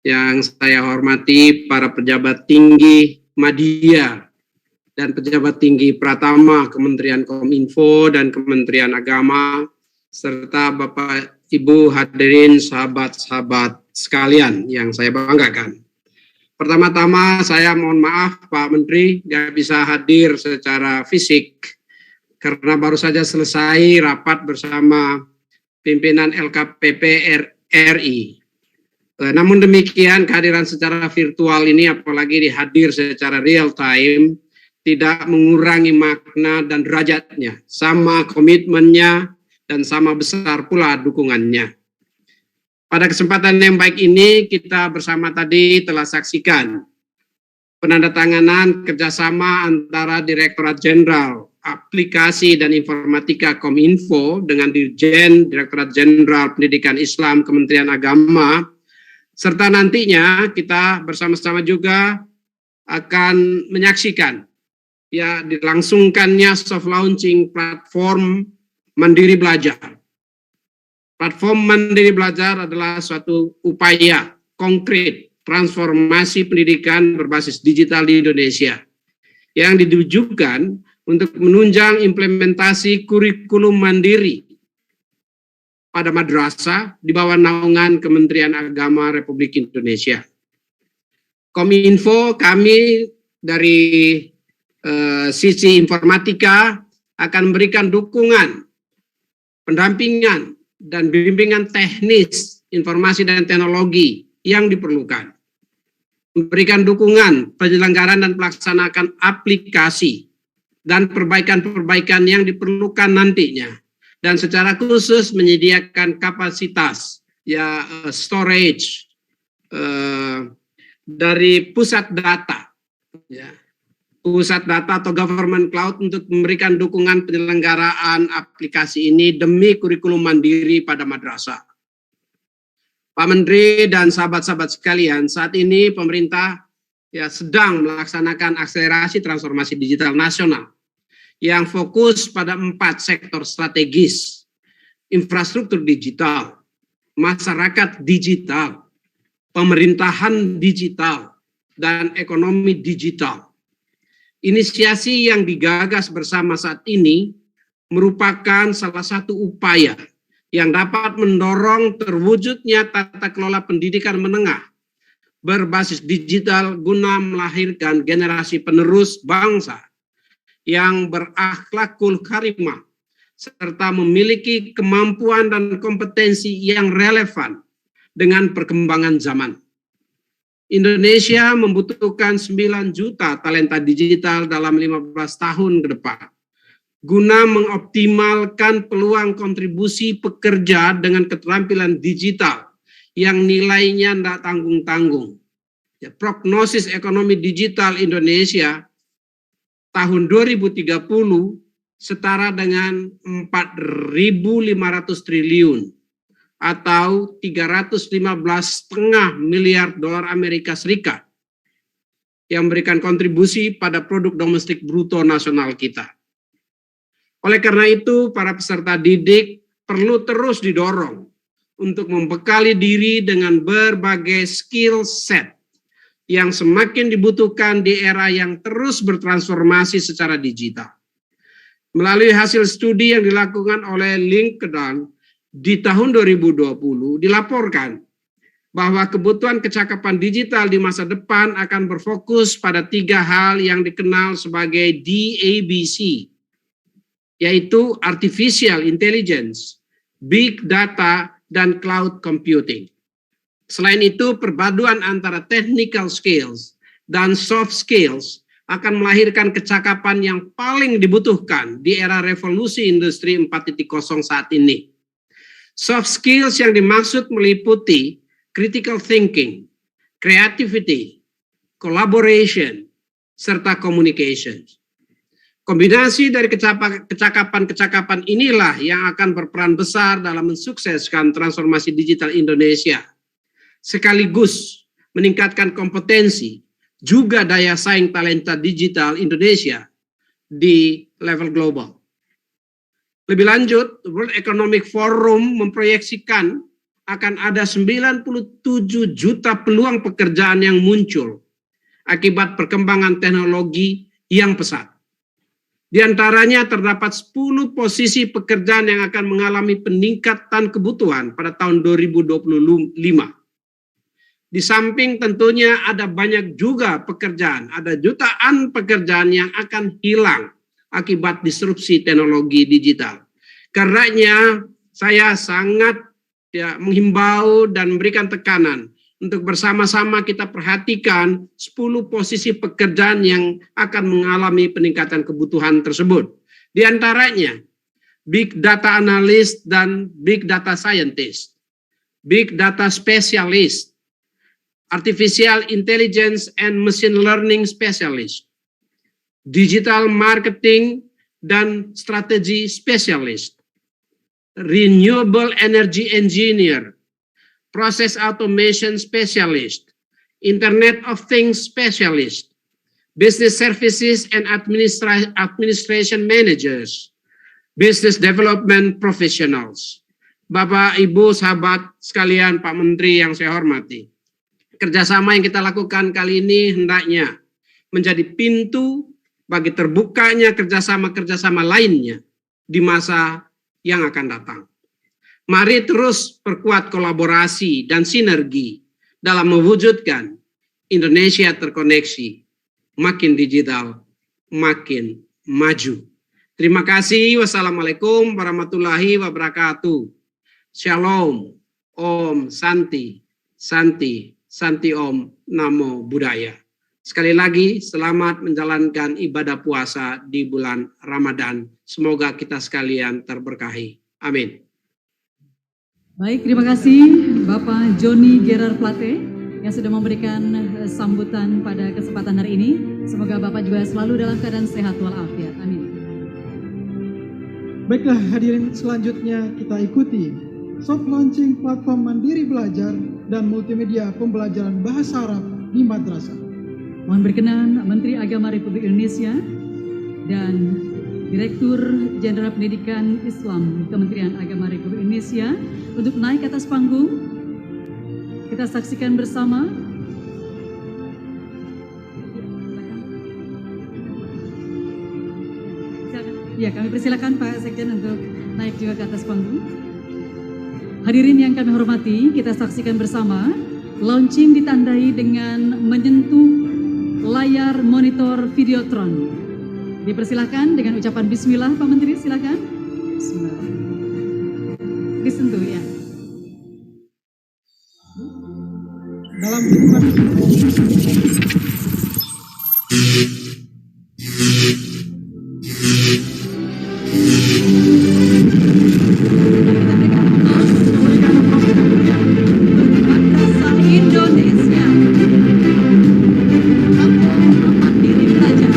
S10: Yang saya hormati para pejabat tinggi Madya dan pejabat tinggi Pratama Kementerian Kominfo dan Kementerian Agama, serta Bapak Ibu hadirin sahabat-sahabat sekalian yang saya banggakan. Pertama-tama saya mohon maaf Pak Menteri nggak bisa hadir secara fisik karena baru saja selesai rapat bersama pimpinan LKPP RI. Namun demikian kehadiran secara virtual ini apalagi dihadir secara real time tidak mengurangi makna dan derajatnya, sama komitmennya dan sama besar pula dukungannya. Pada kesempatan yang baik ini kita bersama tadi telah saksikan penandatanganan kerjasama antara Direktorat Jenderal Aplikasi dan Informatika Kominfo dengan Dirjen Direktorat Jenderal Pendidikan Islam Kementerian Agama, serta nantinya kita bersama-sama juga akan menyaksikan ya dilangsungkannya soft launching platform Mandiri Belajar. Platform Mandiri Belajar adalah suatu upaya konkret transformasi pendidikan berbasis digital di Indonesia yang ditujukan untuk menunjang implementasi kurikulum mandiri pada madrasah di bawah naungan Kementerian Agama Republik Indonesia. Kominfo kami dari sisi informatika akan memberikan dukungan, pendampingan, dan bimbingan teknis informasi dan teknologi yang diperlukan. Memberikan dukungan penyelenggaraan dan pelaksanaan aplikasi dan perbaikan-perbaikan yang diperlukan nantinya. Dan secara khusus menyediakan kapasitas ya storage dari pusat data ya, pusat data atau government cloud untuk memberikan dukungan penyelenggaraan aplikasi ini demi kurikulum mandiri pada madrasah. Pak Menteri dan sahabat-sahabat sekalian, saat ini pemerintah sedang melaksanakan akselerasi transformasi digital nasional yang fokus pada 4 sektor strategis: infrastruktur digital, masyarakat digital, pemerintahan digital, dan ekonomi digital. Inisiasi yang digagas bersama saat ini merupakan salah satu upaya yang dapat mendorong terwujudnya tata kelola pendidikan menengah berbasis digital guna melahirkan generasi penerus bangsa yang berakhlakul karimah serta memiliki kemampuan dan kompetensi yang relevan dengan perkembangan zaman. Indonesia membutuhkan 9 juta talenta digital dalam 15 tahun ke depan guna mengoptimalkan peluang kontribusi pekerja dengan keterampilan digital yang nilainya tidak tanggung-tanggung. Prognosis ekonomi digital Indonesia tahun 2030 setara dengan 4.500 triliun atau 315,5 miliar dolar Amerika Serikat yang memberikan kontribusi pada produk domestik bruto nasional kita. Oleh karena itu, para peserta didik perlu terus didorong untuk membekali diri dengan berbagai skill set yang semakin dibutuhkan di era yang terus bertransformasi secara digital. Melalui hasil studi yang dilakukan oleh LinkedIn, di tahun 2020 dilaporkan bahwa kebutuhan kecakapan digital di masa depan akan berfokus pada 3 hal yang dikenal sebagai DABC, yaitu Artificial Intelligence, Big Data, dan Cloud Computing. Selain itu, perpaduan antara technical skills dan soft skills akan melahirkan kecakapan yang paling dibutuhkan di era revolusi industri 4.0 saat ini. Soft skills yang dimaksud meliputi critical thinking, creativity, collaboration, serta communication. Kombinasi dari kecakapan-kecakapan inilah yang akan berperan besar dalam mensukseskan transformasi digital Indonesia, sekaligus meningkatkan kompetensi juga daya saing talenta digital Indonesia di level global. Lebih lanjut, World Economic Forum memproyeksikan akan ada 97 juta peluang pekerjaan yang muncul akibat perkembangan teknologi yang pesat. Di antaranya terdapat 10 posisi pekerjaan yang akan mengalami peningkatan kebutuhan pada tahun 2025. Di samping tentunya ada banyak juga pekerjaan, ada jutaan pekerjaan yang akan hilang akibat disrupsi teknologi digital. Karenanya saya sangat menghimbau dan memberikan tekanan untuk bersama-sama kita perhatikan 10 posisi pekerjaan yang akan mengalami peningkatan kebutuhan tersebut. Di antaranya Big Data Analyst dan Big Data Scientist, Big Data Specialist, Artificial Intelligence and Machine Learning Specialist, Digital Marketing dan Strategy Specialist, Renewable Energy Engineer, Process Automation Specialist, Internet of Things Specialist, Business Services and Administration Managers, Business Development Professionals. Bapak, Ibu, sahabat sekalian, Pak Menteri yang saya hormati, kerjasama yang kita lakukan kali ini hendaknya menjadi pintu bagi terbukanya kerjasama-kerjasama lainnya di masa yang akan datang. Mari terus perkuat kolaborasi dan sinergi dalam mewujudkan Indonesia terkoneksi, makin digital, makin maju. Terima kasih. Wassalamualaikum warahmatullahi wabarakatuh. Shalom, Om Santi, Santi, Santi Om, Namo Buddhaya. Sekali lagi, selamat menjalankan ibadah puasa di bulan Ramadan. Semoga kita sekalian terberkahi. Amin.
S1: Baik, terima kasih Bapak Joni Gerard Plate. yang sudah memberikan sambutan pada kesempatan hari ini. Semoga Bapak juga selalu dalam keadaan sehat walafiat. Amin.
S2: Baiklah hadirin, selanjutnya kita ikuti soft launching platform Mandiri Belajar dan multimedia pembelajaran bahasa Arab di madrasah.
S1: Mohon berkenan Menteri Agama Republik Indonesia dan Direktur Jenderal Pendidikan Islam Kementerian Agama Republik Indonesia untuk naik ke atas panggung. Kita saksikan bersama. Ya, kami persilakan Pak Sekjen untuk naik juga ke atas panggung. Hadirin yang kami hormati, kita saksikan bersama launching ditandai dengan menyentuh layar monitor Videotron. Dipersilakan dengan ucapan bismillah, Pak Menteri, silakan. Bismillah. Disentuh ya.
S2: Dalam hitungan
S1: Indonesia. Mandiri Belajar.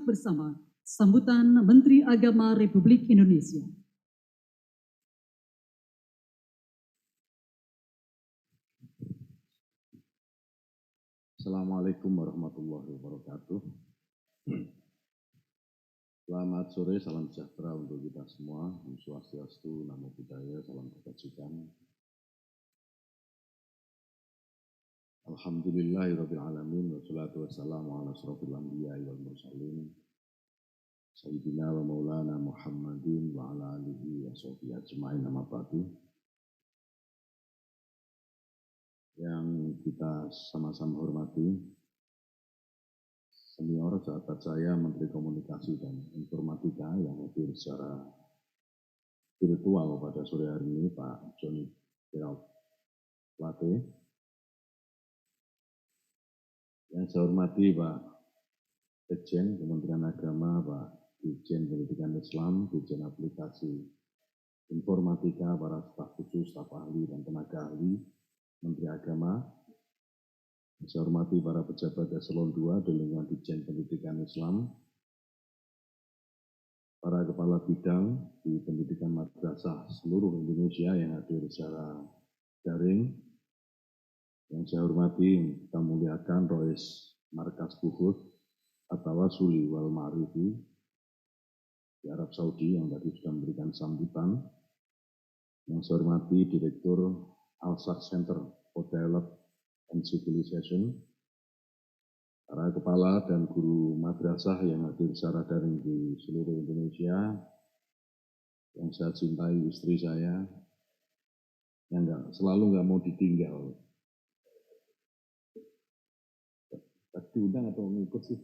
S1: Bersama sambutan Menteri Agama Republik Indonesia.
S8: Assalamualaikum warahmatullahi wabarakatuh. Selamat sore, salam sejahtera untuk kita semua. Om Swastiastu, Namo Buddhaya, salam kebajikan. Alhamdulillahirabbil alamin wassalatu wassalamu ala asrofil anbiya'i wal mursalin Sayyidina wa maulana Muhammadin wa ala alihi wa sahbihi ajma'in, amma ba'du. Yang kita sama-sama hormati, senior sahabat saya Menteri Komunikasi dan Informatika yang hadir secara virtual pada sore hari ini, Pak Joni Gerald Plate. Yang saya hormati Pak Sekjen Kementerian Agama, Pak Dirjen Pendidikan Islam, Dirjen Aplikasi Informatika, para staf khusus, staf ahli dan tenaga ahli, Menteri Agama. Saya hormati para pejabat eselon 2 di lingkungan Dirjen Pendidikan Islam, para kepala bidang di pendidikan madrasah seluruh Indonesia yang hadir secara daring. Yang saya hormati, kita muliakan Rois Markas Buhut atau Suli wal Ma'rifi di Arab Saudi yang tadi sudah memberikan sambutan. Yang saya hormati Direktur Al-Saq Center for Dialogue and Civilization, para kepala dan guru madrasah yang hadir secara daring di seluruh Indonesia, yang saya cintai istri saya, yang selalu nggak mau ditinggal. Diundang atau ngikut sih?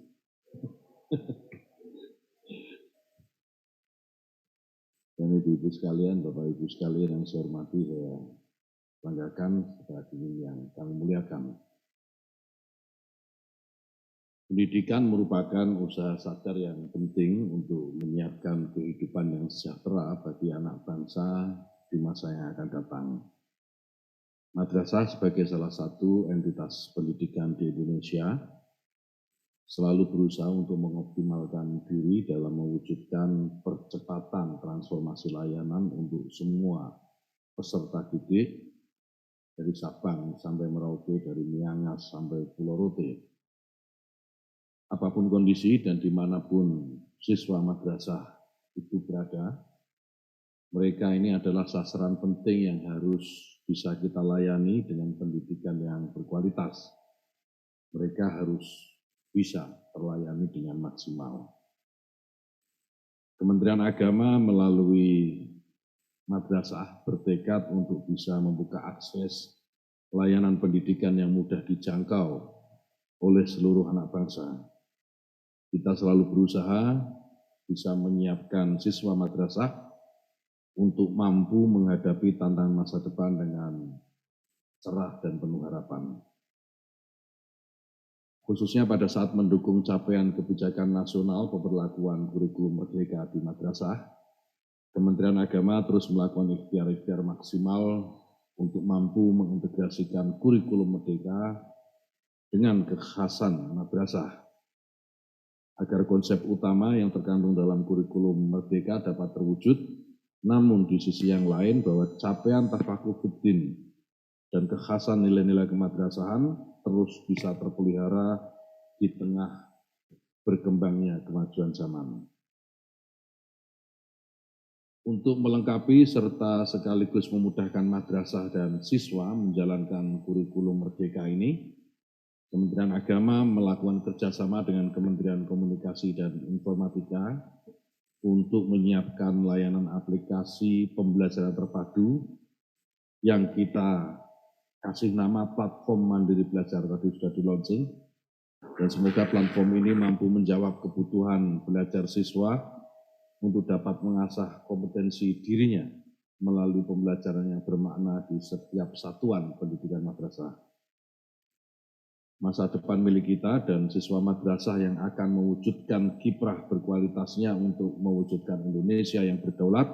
S8: Dan ibu-ibu sekalian, bapak-ibu sekalian yang saya hormati, saya banggakan hadirin yang kami muliakan. Pendidikan merupakan usaha sadar yang penting untuk menyiapkan kehidupan yang sejahtera bagi anak bangsa di masa yang akan datang. Madrasah sebagai salah satu entitas pendidikan di Indonesia selalu berusaha untuk mengoptimalkan diri dalam mewujudkan percepatan transformasi layanan untuk semua peserta didik dari Sabang sampai Merauke, dari Miangas sampai Pulau Rote. Apapun kondisi dan dimanapun siswa madrasah itu berada, mereka ini adalah sasaran penting yang harus bisa kita layani dengan pendidikan yang berkualitas. Mereka harus bisa terlayani dengan maksimal. Kementerian Agama melalui madrasah bertekad untuk bisa membuka akses layanan pendidikan yang mudah dijangkau oleh seluruh anak bangsa. Kita selalu berusaha bisa menyiapkan siswa madrasah untuk mampu menghadapi tantangan masa depan dengan cerah dan penuh harapan. Khususnya pada saat mendukung capaian kebijakan nasional pemberlakuan kurikulum merdeka di madrasah, Kementerian Agama terus melakukan ikhtiar-ikhtiar maksimal untuk mampu mengintegrasikan kurikulum merdeka dengan kekhasan madrasah, agar konsep utama yang terkandung dalam kurikulum merdeka dapat terwujud, namun di sisi yang lain bahwa capaian tafakuh fiddin dan kekhasan nilai-nilai kemadrasahan terus bisa terpelihara di tengah berkembangnya kemajuan zaman. Untuk melengkapi serta sekaligus memudahkan madrasah dan siswa menjalankan kurikulum merdeka ini, Kementerian Agama melakukan kerjasama dengan Kementerian Komunikasi dan Informatika untuk menyiapkan layanan aplikasi pembelajaran terpadu yang kita kasih nama Platform Mandiri Belajar, tadi sudah di launching, dan semoga platform ini mampu menjawab kebutuhan belajar siswa untuk dapat mengasah kompetensi dirinya melalui pembelajaran yang bermakna di setiap satuan pendidikan madrasah. Masa depan milik kita dan siswa madrasah yang akan mewujudkan kiprah berkualitasnya untuk mewujudkan Indonesia yang berdaulat,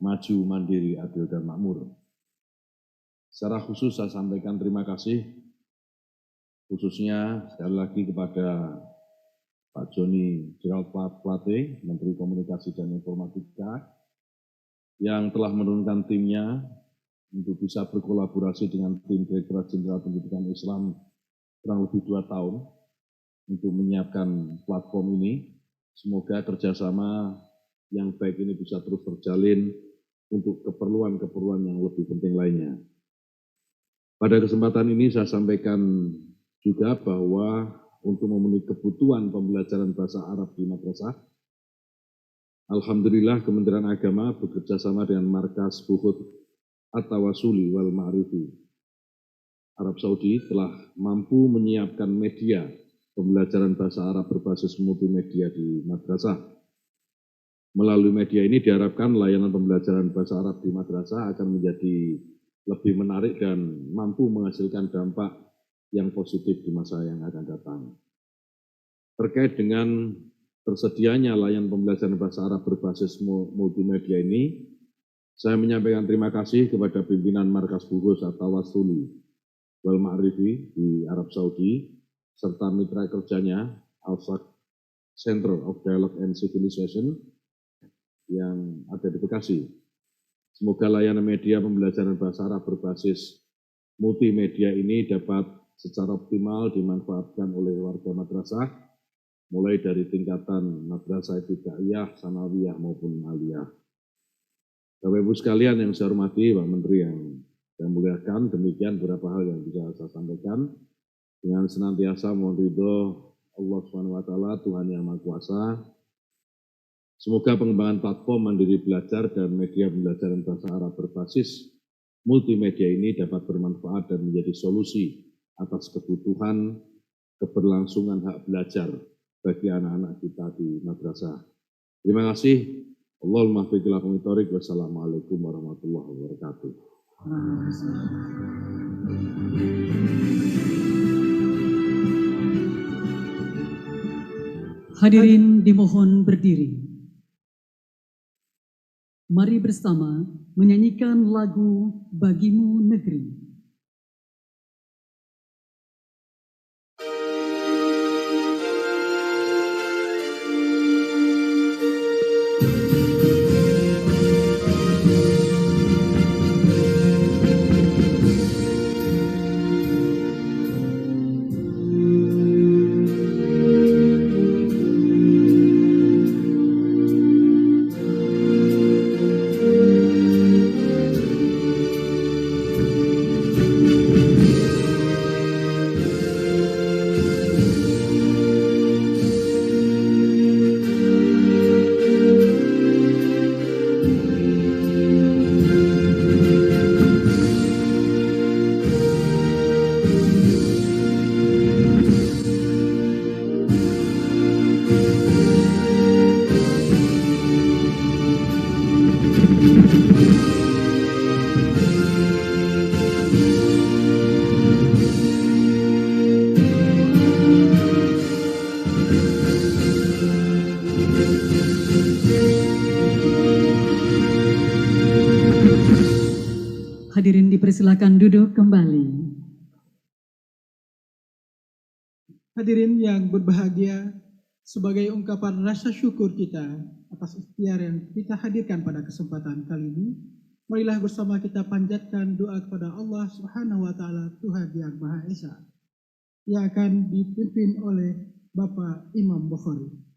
S8: maju, mandiri, adil, dan makmur. Secara khusus saya sampaikan terima kasih khususnya sekali lagi kepada Pak Joni Gerald Plate, Menteri Komunikasi dan Informatika, yang telah menurunkan timnya untuk bisa berkolaborasi dengan tim Direktorat Jenderal Pendidikan Islam kurang lebih 2 tahun untuk menyiapkan platform ini. Semoga kerjasama yang baik ini bisa terus terjalin untuk keperluan-keperluan yang lebih penting lainnya. Pada kesempatan ini saya sampaikan juga bahwa untuk memenuhi kebutuhan pembelajaran bahasa Arab di madrasah, alhamdulillah Kementerian Agama bekerjasama dengan Markas Buhut At-Tawasuli wal Ma'rifi Arab Saudi telah mampu menyiapkan media pembelajaran bahasa Arab berbasis multimedia di madrasah. Melalui media ini diharapkan layanan pembelajaran bahasa Arab di madrasah akan menjadi lebih menarik dan mampu menghasilkan dampak yang positif di masa yang akan datang. Terkait dengan tersedianya layanan pembelajaran bahasa Arab berbasis multimedia ini, saya menyampaikan terima kasih kepada pimpinan Markas Buhut At-Tawasuli wal Ma'rifi di Arab Saudi, serta mitra kerjanya Al-Faq Center of Dialogue and Civilization yang ada di Bekasi. Semoga layanan media pembelajaran bahasa Arab berbasis multimedia ini dapat secara optimal dimanfaatkan oleh warga madrasah, mulai dari tingkatan madrasah ibtidaiyah, sanawiyah maupun aliyah. Bapak Ibu sekalian yang saya hormati, Pak Menteri yang saya muliakan, demikian beberapa hal yang bisa saya sampaikan. Dengan senantiasa mohon ridho Allah SWT, Tuhan Yang Maha Kuasa. Semoga pengembangan platform Mandiri Belajar dan media pembelajaran bahasa Arab berbasis multimedia ini dapat bermanfaat dan menjadi solusi atas kebutuhan keberlangsungan hak belajar bagi anak-anak kita di madrasah. Terima kasih. Allahumma fiqhil aqmitorik. Wassalamualaikum warahmatullahi wabarakatuh.
S1: Hadirin dimohon berdiri. Mari bersama menyanyikan lagu Bagimu Negeri. dipersilakan duduk kembali.
S2: Hadirin yang berbahagia, sebagai ungkapan rasa syukur kita atas ikhtiar yang kita hadirkan pada kesempatan kali ini, marilah bersama kita panjatkan doa kepada Allah Subhanahu wa Ta'ala, Tuhan yang Maha Esa, yang akan dipimpin oleh Bapak Imam Bukhari.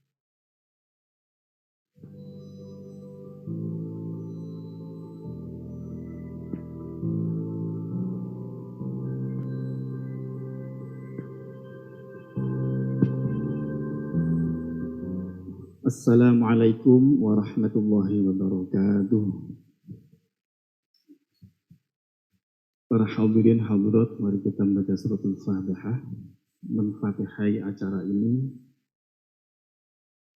S11: Assalamualaikum warahmatullahi wabarakatuh. Para hadirin hadirat, mari kita membaca suratul Fatihah, menfatihai acara ini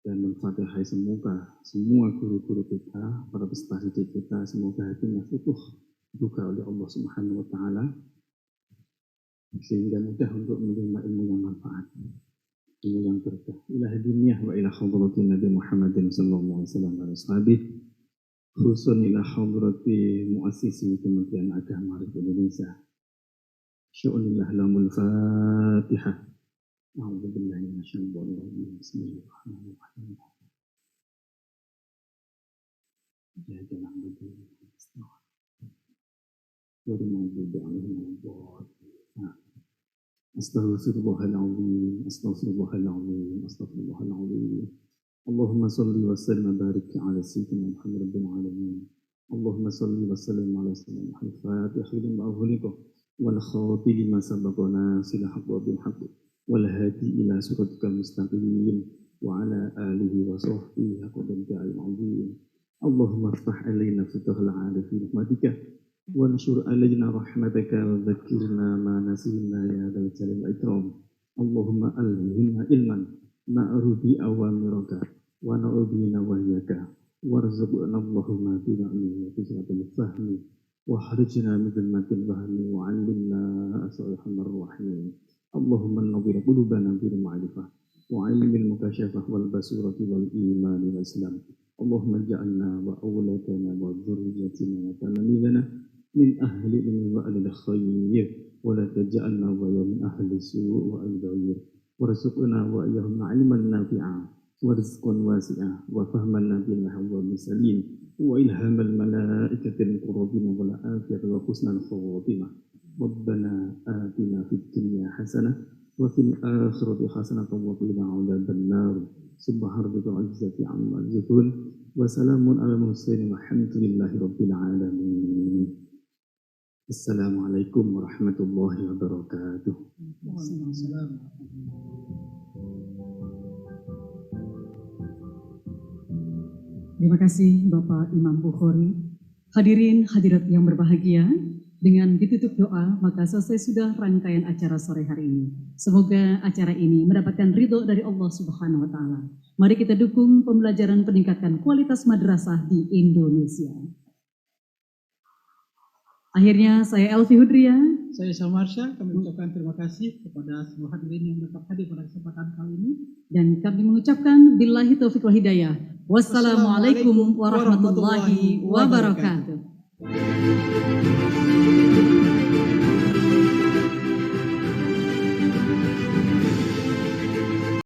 S11: dan menfatihai semoga semua guru-guru kita, para peserta didik kita, semoga hatinya futuh dibuka oleh Allah Subhanahu wa Ta'ala sehingga mudah untuk menerima ilmu yang manfaat, ilmu yang berkah. Ila hadiniyah wa ila hadratin Nabi Muhammadin sallallahu alaihi wasallam wa ashabihi, khususan ila hadrati muassisi Kementerian Agama Republik Indonesia. Syu'unillah lamul Fatihah. A'udzu billahi minasyaitonir rajim. Bismillahirrahmanirrahim. Ya jalan betul. Astaghfirullahaladzim, astaghfirullahaladzim, astaghfirullahaladzim. Allahumma salli wa sallim wa barik ala sayyidina Muhammad rabbil alamin. Allahumma salli wa sallim ala sayyidina Muhammad Fatihah lima ughliqa wal khatimi lima sabaqa nasil haqqa bil haqq wal hadi ila siratikal mustaqim wa ala alihi wa sahbihi haqqa al azim. Allahumma iftah alaina futuhal arifin rahmatika wa nshur alaina rahmataka wa dhakkirna ma nasina ya dzal jalali wal ikram. Allahumma alhimna ilman ma'rubi awamiraka wa na'ubi nawahyaka warzuqna Allahumma bina'mi wa bisratil fahmi wa harijna min dhulmatil wahmi wa 'allimna as-salihar rahim. Allahumma nawwir qulubana bil ma'rifah wa 'ilmil mukashafah wal basurati wal iman wal islam. Allahumma ja'alna wa awladana wa dhurriyyatina wa talamidana min ahli ilmi wa ahli khair wa la taj'alna wa min ahli su' wa al-dhayr. Warzuqna wa iyyahum 'ilman nafi'a wa rizqan wasi'a wa fahman nabiyina wa mursalin wa ilhamal malaikatil muqarrabin wa al-akhirati wa husnal khatimah. Rabbana atina fid dunya hasanah wa fil akhirati hasanah wa qina adzaban nar. Subhana rabbika rabbil izzati amma yasifun wa salamun alal mursalin walhamdulillahi rabbil alamin. Assalamualaikum warahmatullahi wabarakatuh.
S1: Terima kasih Bapak Imam Bukhari. Hadirin hadirat yang berbahagia, dengan ditutup doa maka selesai sudah rangkaian acara sore hari ini. Semoga acara ini mendapatkan ridho dari Allah Subhanahu wa Ta'ala. Mari kita dukung pembelajaran peningkatan kualitas madrasah di Indonesia. Akhirnya saya Elvi Hudria,
S2: saya Salmarsha, kami ucapkan terima kasih kepada semua hadirin yang tetap hadir pada kesempatan kali ini.
S1: Dan kami mengucapkan billahi taufiq wal hidayah. Wassalamualaikum warahmatullahi wabarakatuh.